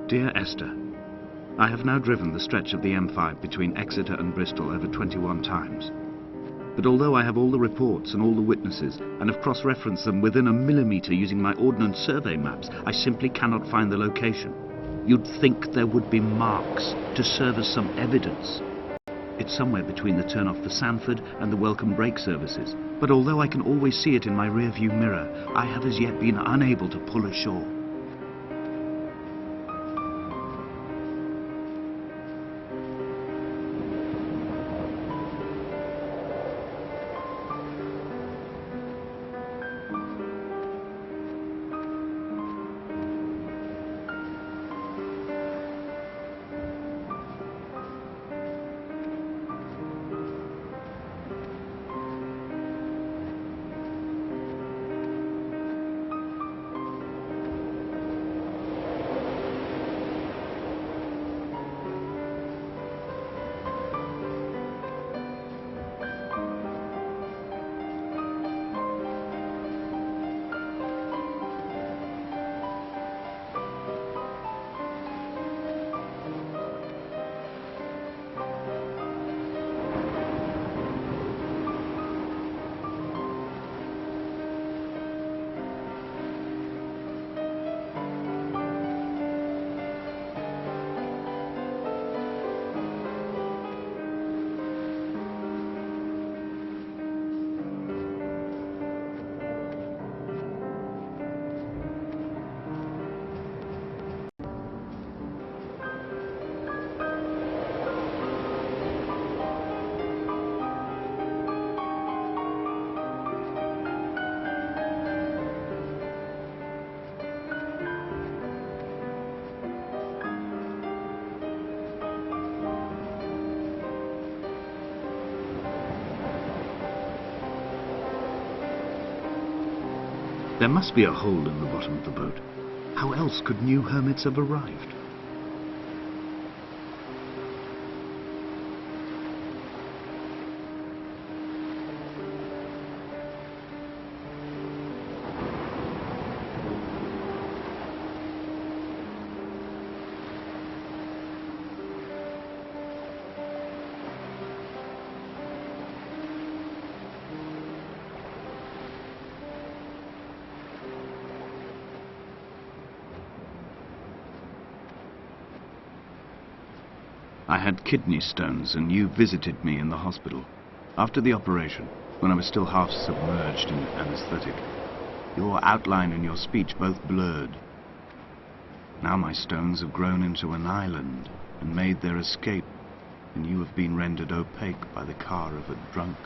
Dear Esther, I have now driven the stretch of the M5 between Exeter and Bristol over 21 times. But although I have all the reports and all the witnesses, and have cross-referenced them within a millimetre using my Ordnance Survey maps, I simply cannot find the location. You'd think there would be marks to serve as some evidence. It's somewhere between the turn-off for Sanford and the welcome brake services, but although I can always see it in my rear-view mirror, I have as yet been unable to pull ashore. There must be a hole in the bottom of the boat. How else could new hermits have arrived? I had kidney stones, and you visited me in the hospital. After the operation, when I was still half submerged in anesthetic, your outline and your speech both blurred. Now my stones have grown into an island and made their escape, and you have been rendered opaque by the car of a drunk.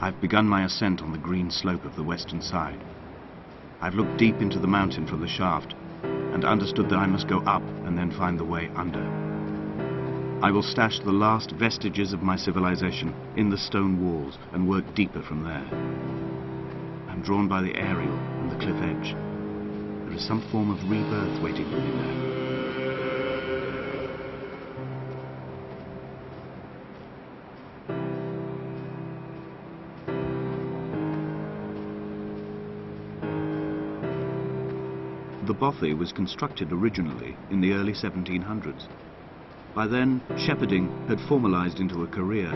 I've begun my ascent on the green slope of the western side. I've looked deep into the mountain from the shaft and understood that I must go up and then find the way under. I will stash the last vestiges of my civilization in the stone walls and work deeper from there. I'm drawn by the aerial and the cliff edge. There is some form of rebirth waiting for me there. The bothy was constructed originally in the early 1700s. By then, shepherding had formalized into a career.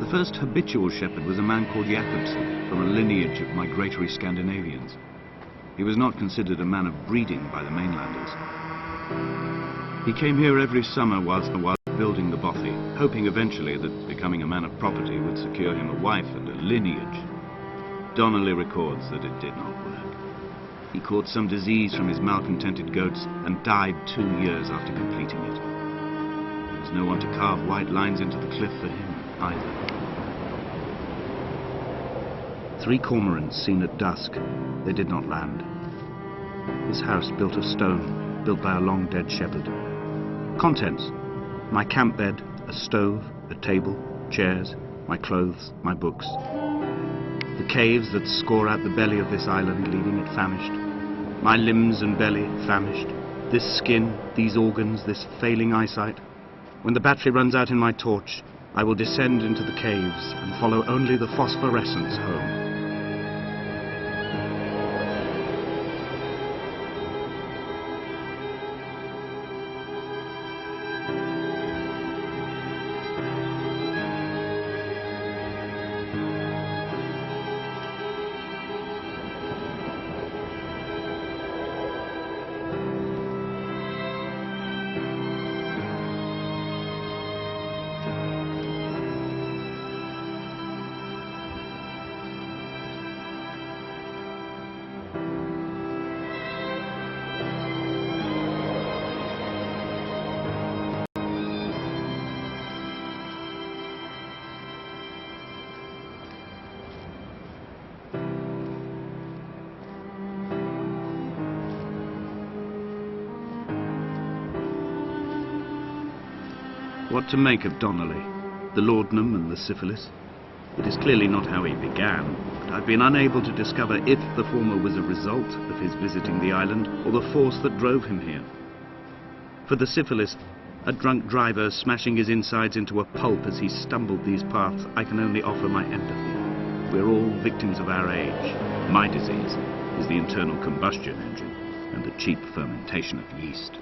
The first habitual shepherd was a man called Jakobsen, from a lineage of migratory Scandinavians. He was not considered a man of breeding by the mainlanders. He came here every summer whilst building the bothy, hoping eventually that becoming a man of property would secure him a wife and a lineage. Donnelly records that it did not work. He caught some disease from his malcontented goats and died 2 years after completing it. There was no one to carve white lines into the cliff for him, either. 3 cormorants seen at dusk. They did not land. This house built of stone, built by a long-dead shepherd. Contents: my camp bed, a stove, a table, chairs, my clothes, my books. The caves that score out the belly of this island, leaving it famished. My limbs and belly famished. This skin, these organs, this failing eyesight. When the battery runs out in my torch, I will descend into the caves and follow only the phosphorescence home. What to make of Donnelly, the laudanum and the syphilis? It is clearly not how he began, but I've been unable to discover if the former was a result of his visiting the island or the force that drove him here. For the syphilis, a drunk driver smashing his insides into a pulp as he stumbled these paths, I can only offer my empathy. We're all victims of our age. My disease is the internal combustion engine and the cheap fermentation of yeast.